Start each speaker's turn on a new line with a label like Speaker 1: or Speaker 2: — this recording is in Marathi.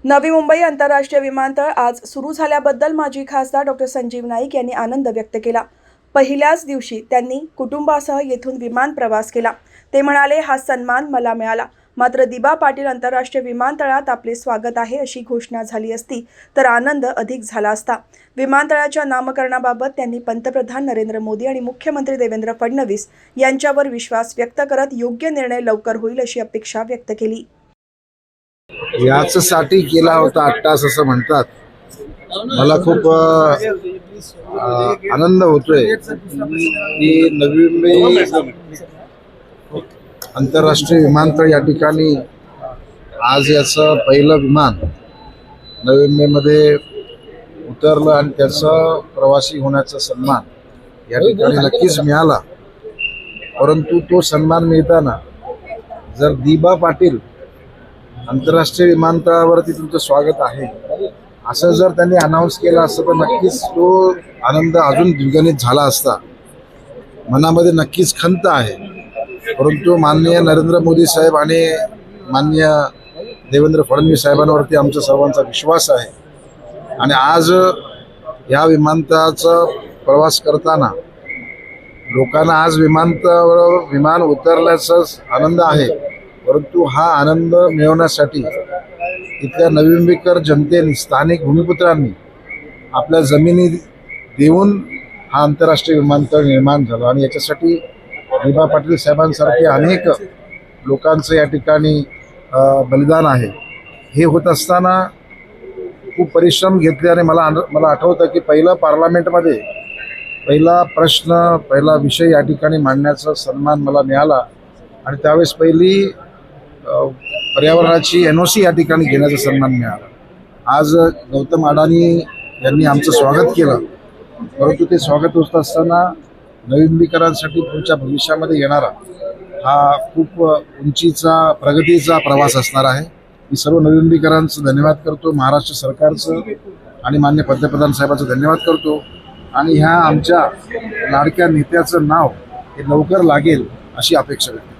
Speaker 1: नवी मुंबई आंतरराष्ट्रीय विमानतळ आज सुरू झाल्याबद्दल माजी खासदार डॉ. संजीव नाईक यांनी आनंद व्यक्त केला। पहिल्याच दिवशी त्यांनी कुटुंबासह येथून विमान प्रवास केला। ते म्हणाले, हा सन्मान मला मिळाला, मात्र दिबा पाटील आंतरराष्ट्रीय विमानतळात आपले स्वागत आहे अशी घोषणा झाली असती तर आनंद अधिक झाला असता। विमानतळाच्या नामकरणाबाबत त्यांनी पंतप्रधान नरेंद्र मोदी आणि मुख्यमंत्री देवेंद्र फडणवीस यांच्यावर विश्वास व्यक्त करत योग्य निर्णय लवकर होईल अशी अपेक्षा व्यक्त केली।
Speaker 2: यासाठी केला होता अट्टास असं म्हणतात। मला खूप आनंद होतोय की नवी मुंबई आंतरराष्ट्रीय विमानतळ या ठिकाणी आज याचं पहिलं विमान नवी मुंबईमध्ये उतरलं आणि त्याचा प्रवासी होण्याचा सन्मान या ठिकाणी नक्कीच मिळाला। परंतु तो सन्मान मिळताना जर दिबा पाटील आंतरराष्ट्रीय विमानतळावरती तुमचं स्वागत आहे असं जर त्यांनी अनाऊन्स केलं असतं तर नक्कीच तो आनंद अजून द्विगुणित झाला असता। मनामध्ये नक्कीच खंत आहे, परंतु माननीय नरेंद्र मोदी साहेब आणि माननीय देवेंद्र फडणवीस साहेबांवरती आमचा सर्वांचा विश्वास आहे आणि आज या विमानतळाचा प्रवास करताना लोकांना आज विमानतळावर विमान उतरल्याचा आनंद आहे, परंतु हा आनंद मिळवण्यासाठी इथल्या नवी मुंबईकर जनतेने, स्थानिक भूमिपुत्रांनी आपल्या जमिनी देऊन हा आंतरराष्ट्रीय विमानतळ निर्माण झाला आणि याच्यासाठी दिबा पाटील साहेबांसारखे अनेक लोकांचं या ठिकाणी बलिदान आहे। हे होत असताना खूप परिश्रम घेतले आणि मला आठवतं की पहिलं पार्लमेंटमध्ये पहिला प्रश्न, पहिला विषय या ठिकाणी मांडण्याचा सन्मान मला मिळाला आणि त्यावेळेस पहिली पर्यावरणाची NOC या ठिकाणी घेण्याचा सन्मान मिळाला। आज गौतम अडानी यांनी आमचं स्वागत केलं, परंतु ते स्वागत होत असताना नवी मुंबईकरांसाठी पुढच्या भविष्यामध्ये येणारा हा खूप उंचीचा, प्रगतीचा प्रवास असणार आहे। मी सर्व नवी मुंबईकरांचं धन्यवाद करतो, महाराष्ट्र सरकारचं आणि माननीय पंतप्रधान साहेबांचं धन्यवाद करतो आणि ह्या आमच्या लाडक्या नेत्याचं नाव हे लवकर लागेल अशी अपेक्षा व्यक्त करतो।